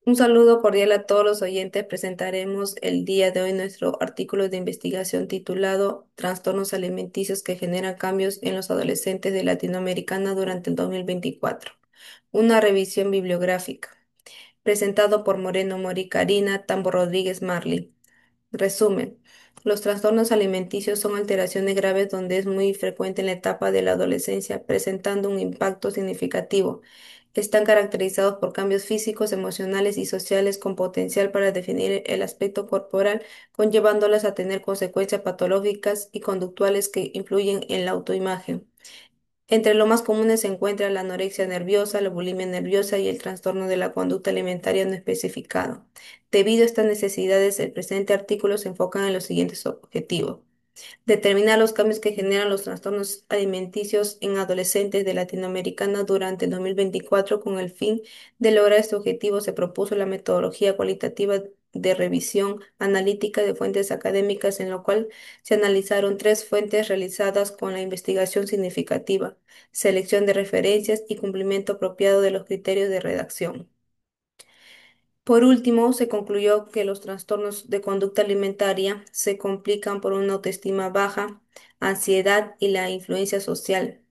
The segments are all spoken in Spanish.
Un saludo cordial a todos los oyentes. Presentaremos el día de hoy nuestro artículo de investigación titulado Trastornos alimenticios que generan cambios en los adolescentes de Latinoamericana durante el 2024. Una revisión bibliográfica. Presentado por Moreno Mori Karina Tambo Rodríguez Marley. Resumen. Los trastornos alimenticios son alteraciones graves donde es muy frecuente en la etapa de la adolescencia, presentando un impacto significativo. Están caracterizados por cambios físicos, emocionales y sociales con potencial para definir el aspecto corporal, conllevándolas a tener consecuencias patológicas y conductuales que influyen en la autoimagen. Entre lo más comunes se encuentra la anorexia nerviosa, la bulimia nerviosa y el trastorno de la conducta alimentaria no especificado. Debido a estas necesidades, el presente artículo se enfoca en los siguientes objetivos. Determinar los cambios que generan los trastornos alimenticios en adolescentes de Latinoamericana durante el 2024. Con el fin de lograr este objetivo, se propuso la metodología cualitativa de revisión analítica de fuentes académicas, en lo cual se analizaron tres fuentes realizadas con la investigación significativa, selección de referencias y cumplimiento apropiado de los criterios de redacción. Por último, se concluyó que los trastornos de conducta alimentaria se complican por una autoestima baja, ansiedad y la influencia social,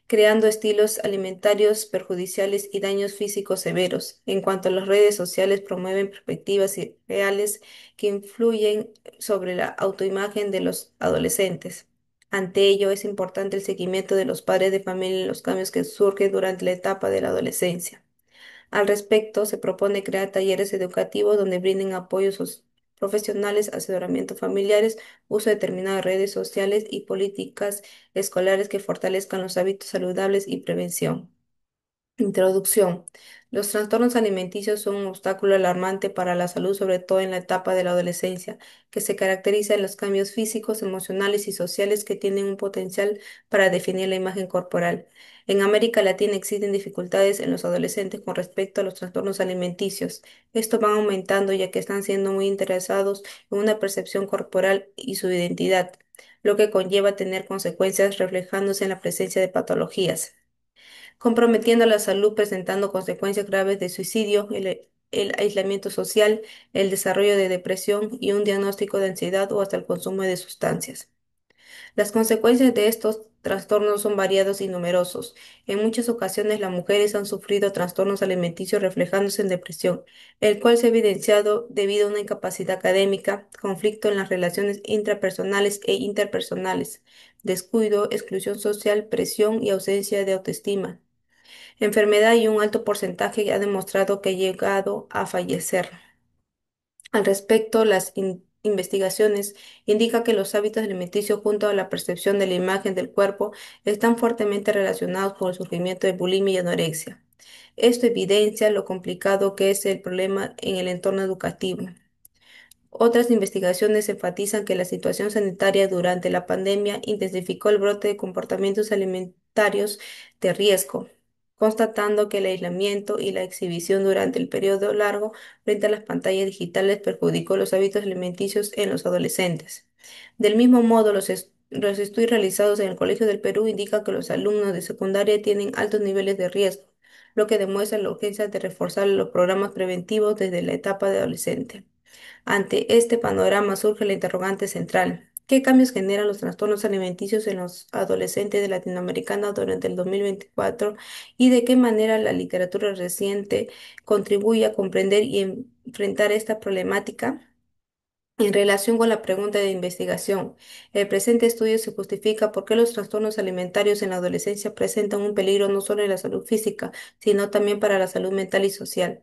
creando estilos alimentarios perjudiciales y daños físicos severos. En cuanto a las redes sociales, promueven perspectivas irreales que influyen sobre la autoimagen de los adolescentes. Ante ello, es importante el seguimiento de los padres de familia en los cambios que surgen durante la etapa de la adolescencia. Al respecto, se propone crear talleres educativos donde brinden apoyos profesionales, asesoramiento familiares, uso de determinadas redes sociales y políticas escolares que fortalezcan los hábitos saludables y prevención. Introducción. Los trastornos alimenticios son un obstáculo alarmante para la salud, sobre todo en la etapa de la adolescencia, que se caracteriza en los cambios físicos, emocionales y sociales que tienen un potencial para definir la imagen corporal. En América Latina existen dificultades en los adolescentes con respecto a los trastornos alimenticios. Estos van aumentando ya que están siendo muy interesados en una percepción corporal y su identidad, lo que conlleva tener consecuencias reflejándose en la presencia de patologías comprometiendo la salud, presentando consecuencias graves de suicidio, el aislamiento social, el desarrollo de depresión y un diagnóstico de ansiedad o hasta el consumo de sustancias. Las consecuencias de estos trastornos son variados y numerosos. En muchas ocasiones las mujeres han sufrido trastornos alimenticios reflejándose en depresión, el cual se ha evidenciado debido a una incapacidad académica, conflicto en las relaciones intrapersonales e interpersonales, descuido, exclusión social, presión y ausencia de autoestima enfermedad y un alto porcentaje ha demostrado que ha llegado a fallecer. Al respecto, las investigaciones indican que los hábitos alimenticios junto a la percepción de la imagen del cuerpo están fuertemente relacionados con el surgimiento de bulimia y anorexia. Esto evidencia lo complicado que es el problema en el entorno educativo. Otras investigaciones enfatizan que la situación sanitaria durante la pandemia intensificó el brote de comportamientos alimentarios de riesgo, constatando que el aislamiento y la exhibición durante el periodo largo frente a las pantallas digitales perjudicó los hábitos alimenticios en los adolescentes. Del mismo modo, los estudios realizados en el Colegio del Perú indican que los alumnos de secundaria tienen altos niveles de riesgo, lo que demuestra la urgencia de reforzar los programas preventivos desde la etapa de adolescente. Ante este panorama surge la interrogante central. ¿Qué cambios generan los trastornos alimenticios en los adolescentes de Latinoamérica durante el 2024 y de qué manera la literatura reciente contribuye a comprender y enfrentar esta problemática? En relación con la pregunta de investigación, el presente estudio se justifica porque los trastornos alimentarios en la adolescencia presentan un peligro no solo en la salud física, sino también para la salud mental y social.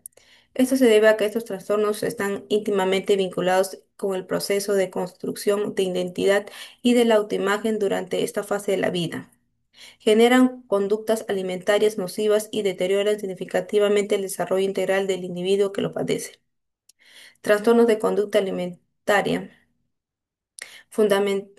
Esto se debe a que estos trastornos están íntimamente vinculados con el proceso de construcción de identidad y de la autoimagen durante esta fase de la vida. Generan conductas alimentarias nocivas y deterioran significativamente el desarrollo integral del individuo que lo padece. Trastornos de conducta alimentaria. Fundamen-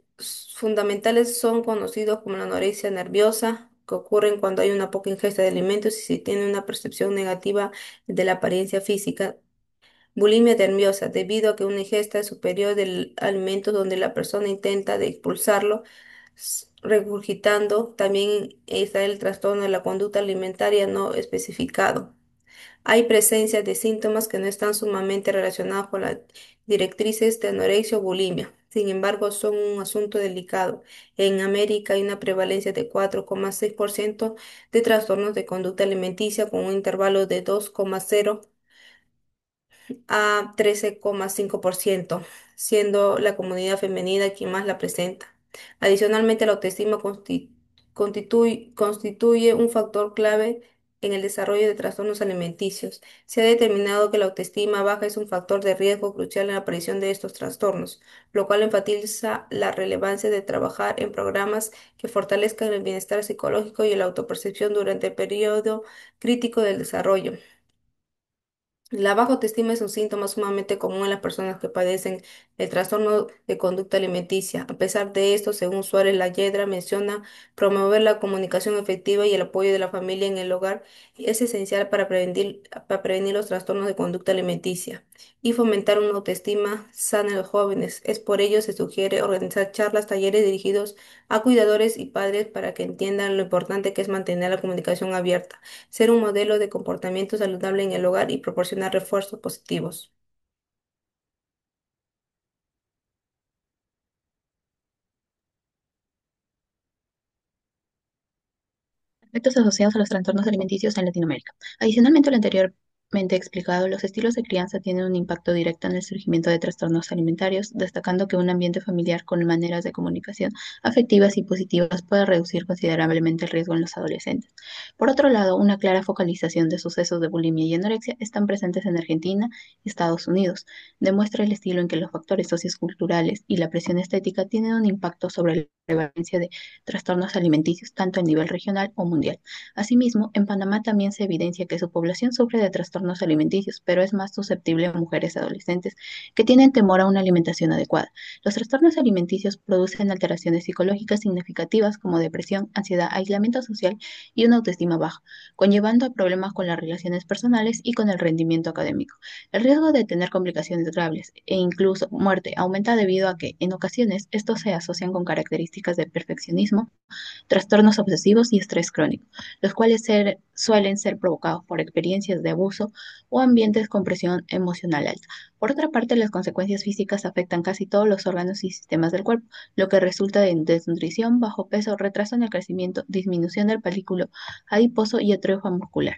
Fundamentales son conocidos como la anorexia nerviosa, que ocurren cuando hay una poca ingesta de alimentos y se tiene una percepción negativa de la apariencia física. Bulimia nerviosa, debido a que una ingesta es superior del alimento donde la persona intenta de expulsarlo, regurgitando. También está el trastorno de la conducta alimentaria no especificado. hay presencia de síntomas que no están sumamente relacionados con las directrices de anorexia o bulimia. Sin embargo, son un asunto delicado. En América hay una prevalencia de 4,6% de trastornos de conducta alimenticia con un intervalo de 2,0 a 13,5%, siendo la comunidad femenina quien más la presenta. Adicionalmente, la autoestima constituye un factor clave en el desarrollo de trastornos alimenticios. Se ha determinado que la autoestima baja es un factor de riesgo crucial en la aparición de estos trastornos, lo cual enfatiza la relevancia de trabajar en programas que fortalezcan el bienestar psicológico y la autopercepción durante el periodo crítico del desarrollo. La baja autoestima es un síntoma sumamente común en las personas que padecen el trastorno de conducta alimenticia. A pesar de esto, según Suárez Layedra menciona, promover la comunicación efectiva y el apoyo de la familia en el hogar es esencial para prevenir los trastornos de conducta alimenticia y fomentar una autoestima sana en los jóvenes. Es por ello se sugiere organizar charlas, talleres dirigidos a cuidadores y padres para que entiendan lo importante que es mantener la comunicación abierta, ser un modelo de comportamiento saludable en el hogar y proporcionar refuerzos positivos. Efectos asociados a los trastornos alimenticios en Latinoamérica. Adicionalmente a lo anteriormente explicado, los estilos de crianza tienen un impacto directo en el surgimiento de trastornos alimentarios, destacando que un ambiente familiar con maneras de comunicación afectivas y positivas puede reducir considerablemente el riesgo en los adolescentes. Por otro lado, una clara focalización de sucesos de bulimia y anorexia están presentes en Argentina y Estados Unidos. Demuestra el estilo en que los factores socioculturales y la presión estética tienen un impacto sobre la prevalencia de trastornos alimenticios tanto a nivel regional o mundial. Asimismo, en Panamá también se evidencia que su población sufre de trastornos alimenticios, pero es más susceptible a mujeres adolescentes que tienen temor a una alimentación adecuada. Los trastornos alimenticios producen alteraciones psicológicas significativas como depresión, ansiedad, aislamiento social y una autoestima baja, conllevando a problemas con las relaciones personales y con el rendimiento académico. El riesgo de tener complicaciones graves e incluso muerte aumenta debido a que, en ocasiones, estos se asocian con características de perfeccionismo, trastornos obsesivos y estrés crónico, los cuales suelen ser provocados por experiencias de abuso o ambientes con presión emocional alta. Por otra parte, las consecuencias físicas afectan casi todos los órganos y sistemas del cuerpo, lo que resulta en desnutrición, bajo peso, retraso en el crecimiento, disminución del folículo adiposo y atrofia muscular,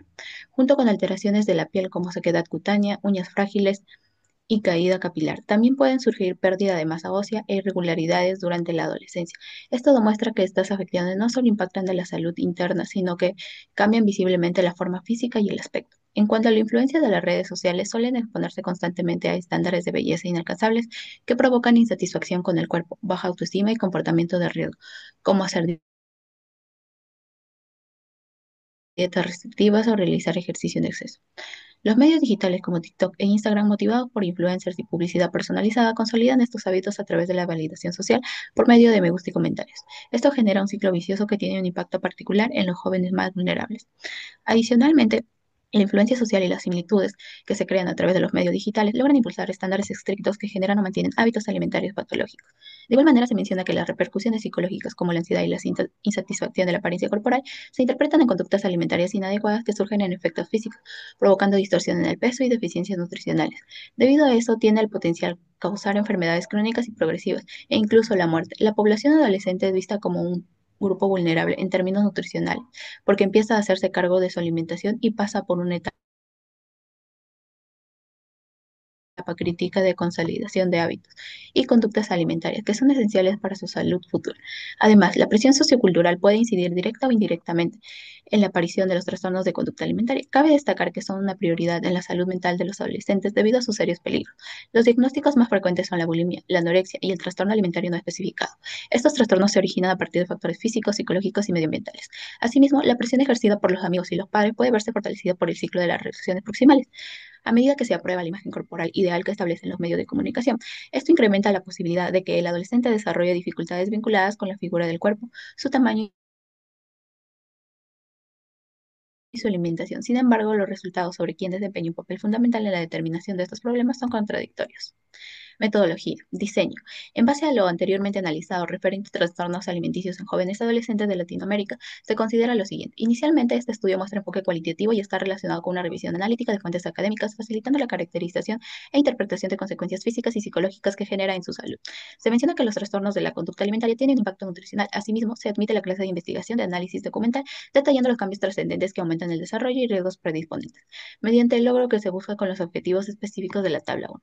junto con alteraciones de la piel como sequedad cutánea, uñas frágiles, y caída capilar. También pueden surgir pérdida de masa ósea e irregularidades durante la adolescencia. Esto demuestra que estas afecciones no solo impactan de la salud interna, sino que cambian visiblemente la forma física y el aspecto. En cuanto a la influencia de las redes sociales, suelen exponerse constantemente a estándares de belleza inalcanzables que provocan insatisfacción con el cuerpo, baja autoestima y comportamiento de riesgo, como hacer dietas restrictivas o realizar ejercicio en exceso. Los medios digitales como TikTok e Instagram, motivados por influencers y publicidad personalizada, consolidan estos hábitos a través de la validación social por medio de me gusta y comentarios. Esto genera un ciclo vicioso que tiene un impacto particular en los jóvenes más vulnerables. Adicionalmente, la influencia social y las similitudes que se crean a través de los medios digitales logran impulsar estándares estrictos que generan o mantienen hábitos alimentarios patológicos. De igual manera, se menciona que las repercusiones psicológicas como la ansiedad y la insatisfacción de la apariencia corporal se interpretan en conductas alimentarias inadecuadas que surgen en efectos físicos, provocando distorsión en el peso y deficiencias nutricionales. Debido a eso, tiene el potencial causar enfermedades crónicas y progresivas e incluso la muerte. La población adolescente es vista como un grupo vulnerable en términos nutricionales porque empieza a hacerse cargo de su alimentación y pasa por una etapa crítica de consolidación de hábitos y conductas alimentarias que son esenciales para su salud futura. Además, la presión sociocultural puede incidir directa o indirectamente en la aparición de los trastornos de conducta alimentaria. Cabe destacar que son una prioridad en la salud mental de los adolescentes debido a sus serios peligros. Los diagnósticos más frecuentes son la bulimia, la anorexia y el trastorno alimentario no especificado. Estos trastornos se originan a partir de factores físicos, psicológicos y medioambientales. Asimismo, la presión ejercida por los amigos y los padres puede verse fortalecida por el ciclo de las relaciones proximales a medida que se aprueba la imagen corporal ideal que establecen los medios de comunicación. Esto incrementa la posibilidad de que el adolescente desarrolle dificultades vinculadas con la figura del cuerpo, su tamaño y su alimentación. Sin embargo, los resultados sobre quién desempeña un papel fundamental en la determinación de estos problemas son contradictorios. Metodología. Diseño. En base a lo anteriormente analizado referente a trastornos alimenticios en jóvenes adolescentes de Latinoamérica, se considera lo siguiente. Inicialmente, este estudio muestra enfoque cualitativo y está relacionado con una revisión analítica de fuentes académicas, facilitando la caracterización e interpretación de consecuencias físicas y psicológicas que genera en su salud. Se menciona que los trastornos de la conducta alimentaria tienen impacto nutricional. Asimismo, se admite la clase de investigación de análisis documental, detallando los cambios trascendentes que aumentan el desarrollo y riesgos predisponentes, mediante el logro que se busca con los objetivos específicos de la tabla 1.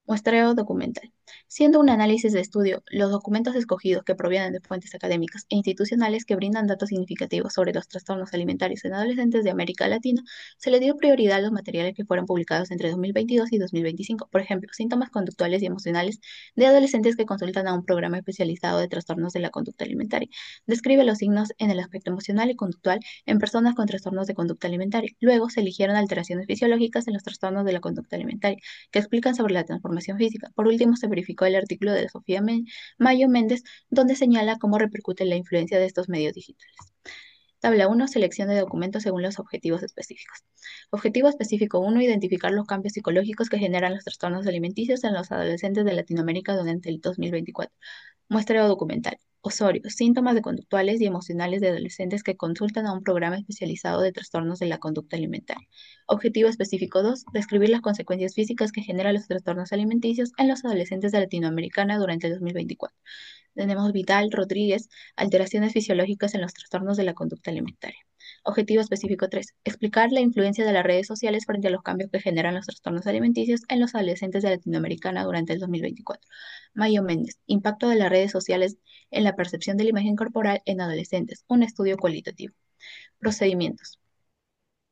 Muestreo documental. Siendo un análisis de estudio, los documentos escogidos que provienen de fuentes académicas e institucionales que brindan datos significativos sobre los trastornos alimentarios en adolescentes de América Latina, se le dio prioridad a los materiales que fueron publicados entre 2022 y 2025. Por ejemplo, síntomas conductuales y emocionales de adolescentes que consultan a un programa especializado de trastornos de la conducta alimentaria. Describe los signos en el aspecto emocional y conductual en personas con trastornos de conducta alimentaria. Luego se eligieron alteraciones fisiológicas en los trastornos de la conducta alimentaria que explican sobre la transformación física. Por último, se verificó el artículo de Sofía Mayo Méndez, donde señala cómo repercute la influencia de estos medios digitales. Tabla 1. Selección de documentos según los objetivos específicos. Objetivo específico 1. Identificar los cambios psicológicos que generan los trastornos alimenticios en los adolescentes de Latinoamérica durante el 2024. Muestreo documental. Osorio. Síntomas de conductuales y emocionales de adolescentes que consultan a un programa especializado de trastornos de la conducta alimentaria. Objetivo específico 2. Describir las consecuencias físicas que generan los trastornos alimenticios en los adolescentes de Latinoamericana durante el 2024. Tenemos Vidal Rodríguez, alteraciones fisiológicas en los trastornos de la conducta alimentaria. Objetivo específico 3. Explicar la influencia de las redes sociales frente a los cambios que generan los trastornos alimenticios en los adolescentes de Latinoamericana durante el 2024. Mayo Méndez. Impacto de las redes sociales en la percepción de la imagen corporal en adolescentes. Un estudio cualitativo. Procedimientos.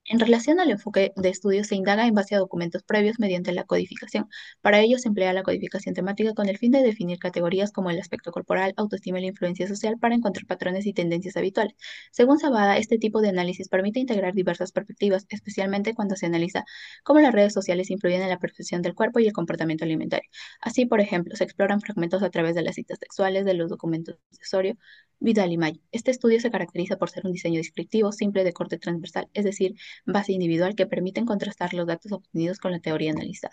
En relación al enfoque de estudio, se indaga en base a documentos previos mediante la codificación. Para ello, se emplea la codificación temática con el fin de definir categorías como el aspecto corporal, autoestima y la influencia social para encontrar patrones y tendencias habituales. Según Sabada, este tipo de análisis permite integrar diversas perspectivas, especialmente cuando se analiza cómo las redes sociales influyen en la percepción del cuerpo y el comportamiento alimentario. Así, por ejemplo, se exploran fragmentos a través de las citas textuales de los documentos de Osorio, Vidal y Mayo. Este estudio se caracteriza por ser un diseño descriptivo, simple de corte transversal, es decir, base individual que permiten contrastar los datos obtenidos con la teoría analizada.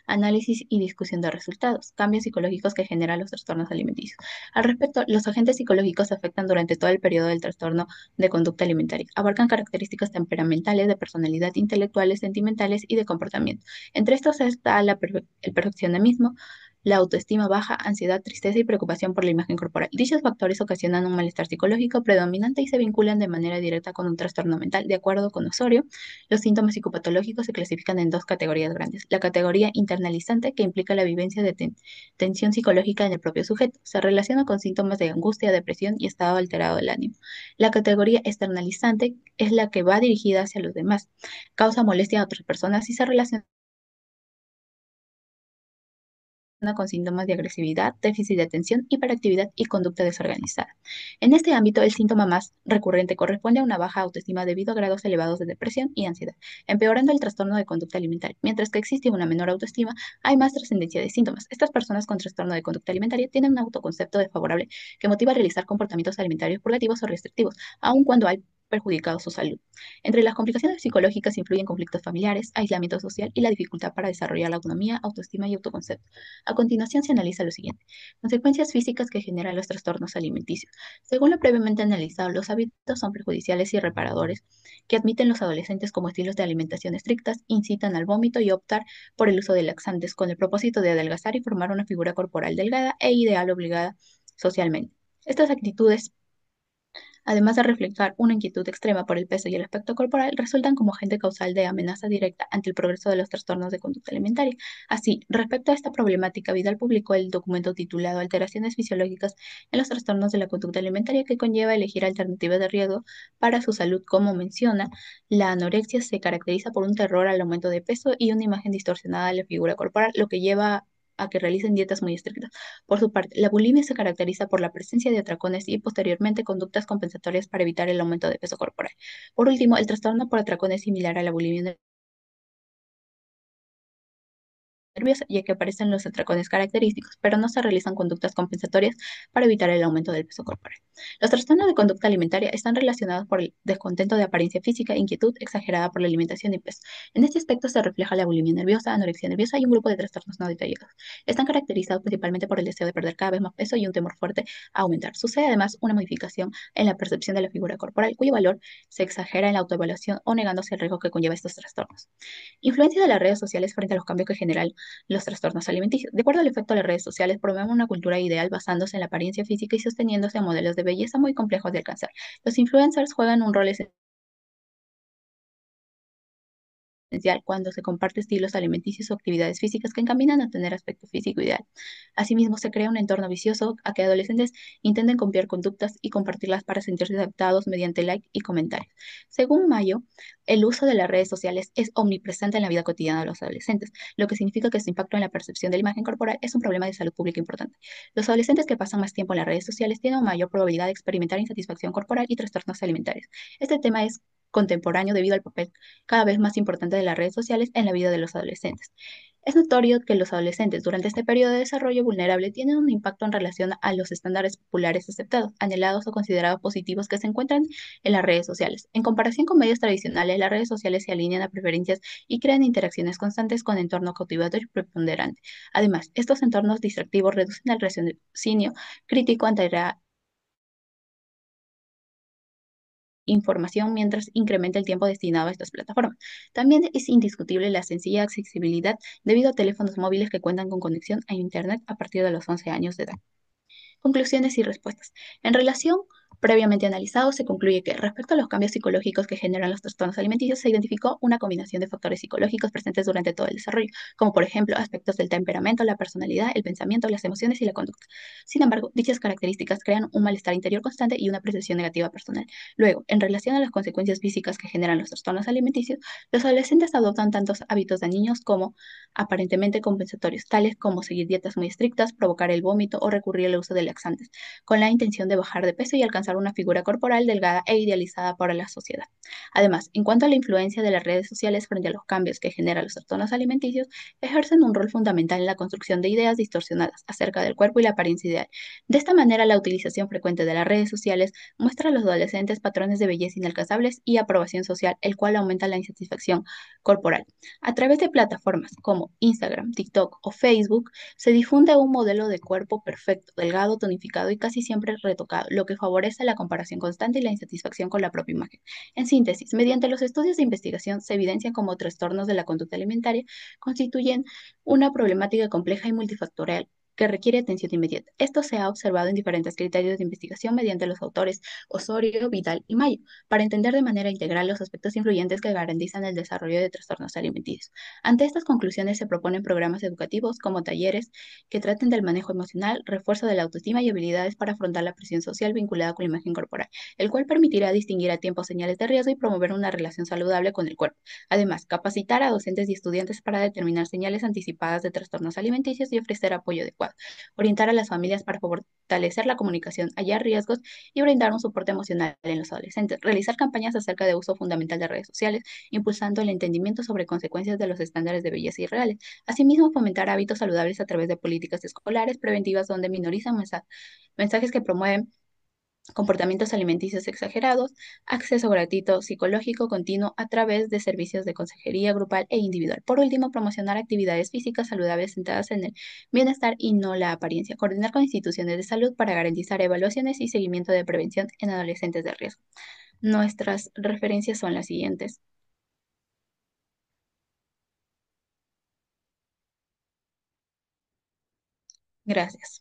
Análisis y discusión de resultados. Cambios psicológicos que generan los trastornos alimenticios. Al respecto, los agentes psicológicos afectan durante todo el periodo del trastorno de conducta alimentaria. Abarcan características temperamentales, de personalidad, intelectuales, sentimentales y de comportamiento. Entre estos está el perfeccionismo, la autoestima baja, ansiedad, tristeza y preocupación por la imagen corporal. Dichos factores ocasionan un malestar psicológico predominante y se vinculan de manera directa con un trastorno mental. De acuerdo con Osorio, los síntomas psicopatológicos se clasifican en dos categorías grandes. La categoría internalizante, que implica la vivencia de tensión psicológica en el propio sujeto, se relaciona con síntomas de angustia, depresión y estado alterado del ánimo. La categoría externalizante es la que va dirigida hacia los demás, causa molestia a otras personas y se relaciona con síntomas de agresividad, déficit de atención, hiperactividad y conducta desorganizada. En este ámbito, el síntoma más recurrente corresponde a una baja autoestima debido a grados elevados de depresión y ansiedad, empeorando el trastorno de conducta alimentaria. Mientras que existe una menor autoestima, hay más trascendencia de síntomas. Estas personas con trastorno de conducta alimentaria tienen un autoconcepto desfavorable que motiva a realizar comportamientos alimentarios purgativos o restrictivos, aun cuando hay perjudicado su salud. Entre las complicaciones psicológicas influyen conflictos familiares, aislamiento social y la dificultad para desarrollar la autonomía, autoestima y autoconcepto. A continuación se analiza lo siguiente. Consecuencias físicas que generan los trastornos alimenticios. Según lo previamente analizado, los hábitos son perjudiciales y reparadores que admiten los adolescentes como estilos de alimentación estrictas, incitan al vómito y optar por el uso de laxantes con el propósito de adelgazar y formar una figura corporal delgada e ideal obligada socialmente. Estas actitudes, además de reflejar una inquietud extrema por el peso y el aspecto corporal, resultan como agente causal de amenaza directa ante el progreso de los trastornos de conducta alimentaria. Así, respecto a esta problemática, Vidal publicó el documento titulado Alteraciones fisiológicas en los trastornos de la conducta alimentaria, que conlleva elegir alternativas de riesgo para su salud. Como menciona, la anorexia se caracteriza por un terror al aumento de peso y una imagen distorsionada de la figura corporal, lo que lleva a que realicen dietas muy estrictas. Por su parte, la bulimia se caracteriza por la presencia de atracones y posteriormente conductas compensatorias para evitar el aumento de peso corporal. Por último, el trastorno por atracón es similar a la bulimia nerviosa, ya que aparecen los atracones característicos, pero no se realizan conductas compensatorias para evitar el aumento del peso corporal. Los trastornos de conducta alimentaria están relacionados por el descontento de apariencia física, inquietud exagerada por la alimentación y peso. En este aspecto se refleja la bulimia nerviosa, anorexia nerviosa y un grupo de trastornos no detallados. Están caracterizados principalmente por el deseo de perder cada vez más peso y un temor fuerte a aumentar. Sucede además una modificación en la percepción de la figura corporal, cuyo valor se exagera en la autoevaluación o negándose el riesgo que conlleva estos trastornos. Influencia de las redes sociales frente a los cambios que generan los trastornos alimenticios. De acuerdo al efecto de las redes sociales, promueven una cultura ideal basándose en la apariencia física y sosteniéndose a modelos de belleza muy complejos de alcanzar. Los influencers juegan un rol esencial cuando se comparte estilos alimenticios o actividades físicas que encaminan a tener aspecto físico ideal. Asimismo, se crea un entorno vicioso a que adolescentes intenten copiar conductas y compartirlas para sentirse adaptados mediante like y comentarios. Según Mayo, el uso de las redes sociales es omnipresente en la vida cotidiana de los adolescentes, lo que significa que su impacto en la percepción de la imagen corporal es un problema de salud pública importante. Los adolescentes que pasan más tiempo en las redes sociales tienen una mayor probabilidad de experimentar insatisfacción corporal y trastornos alimentarios. Este tema es contemporáneo debido al papel cada vez más importante de las redes sociales en la vida de los adolescentes. Es notorio que los adolescentes durante este periodo de desarrollo vulnerable tienen un impacto en relación a los estándares populares aceptados, anhelados o considerados positivos que se encuentran en las redes sociales. En comparación con medios tradicionales, las redes sociales se alinean a preferencias y crean interacciones constantes con entorno cautivador y preponderante. Además, estos entornos distractivos reducen el raciocinio crítico ante la información mientras incrementa el tiempo destinado a estas plataformas. También es indiscutible la sencilla accesibilidad debido a teléfonos móviles que cuentan con conexión a Internet a partir de los 11 años de edad. Conclusiones y respuestas. En relación previamente analizado, se concluye que respecto a los cambios psicológicos que generan los trastornos alimenticios, se identificó una combinación de factores psicológicos presentes durante todo el desarrollo, como por ejemplo aspectos del temperamento, la personalidad, el pensamiento, las emociones y la conducta. Sin embargo, dichas características crean un malestar interior constante y una percepción negativa personal. Luego, en relación a las consecuencias físicas que generan los trastornos alimenticios, los adolescentes adoptan tantos hábitos dañinos como aparentemente compensatorios, tales como seguir dietas muy estrictas, provocar el vómito o recurrir al uso de laxantes, con la intención de bajar de peso y alcanzar una figura corporal delgada e idealizada para la sociedad. Además, en cuanto a la influencia de las redes sociales frente a los cambios que generan los trastornos alimenticios, ejercen un rol fundamental en la construcción de ideas distorsionadas acerca del cuerpo y la apariencia ideal. De esta manera, la utilización frecuente de las redes sociales muestra a los adolescentes patrones de belleza inalcanzables y aprobación social, el cual aumenta la insatisfacción corporal. A través de plataformas como Instagram, TikTok o Facebook, se difunde un modelo de cuerpo perfecto, delgado, tonificado y casi siempre retocado, lo que favorece la comparación constante y la insatisfacción con la propia imagen. En síntesis, mediante los estudios de investigación se evidencian como trastornos de la conducta alimentaria constituyen una problemática compleja y multifactorial que requiere atención inmediata. Esto se ha observado en diferentes criterios de investigación mediante los autores Osorio, Vidal y Mayo, para entender de manera integral los aspectos influyentes que garantizan el desarrollo de trastornos alimenticios. Ante estas conclusiones se proponen programas educativos como talleres que traten del manejo emocional, refuerzo de la autoestima y habilidades para afrontar la presión social vinculada con la imagen corporal, el cual permitirá distinguir a tiempo señales de riesgo y promover una relación saludable con el cuerpo. Además, capacitar a docentes y estudiantes para determinar señales anticipadas de trastornos alimenticios y ofrecer apoyo adecuado. Orientar a las familias para fortalecer la comunicación, hallar riesgos y brindar un soporte emocional en los adolescentes. Realizar campañas acerca de uso fundamental de redes sociales, impulsando el entendimiento sobre consecuencias de los estándares de belleza irreales. Asimismo, fomentar hábitos saludables a través de políticas escolares preventivas donde minorizan mensajes que promueven comportamientos alimenticios exagerados, acceso gratuito psicológico continuo a través de servicios de consejería grupal e individual. Por último, promocionar actividades físicas saludables centradas en el bienestar y no la apariencia. Coordinar con instituciones de salud para garantizar evaluaciones y seguimiento de prevención en adolescentes de riesgo. Nuestras referencias son las siguientes. Gracias.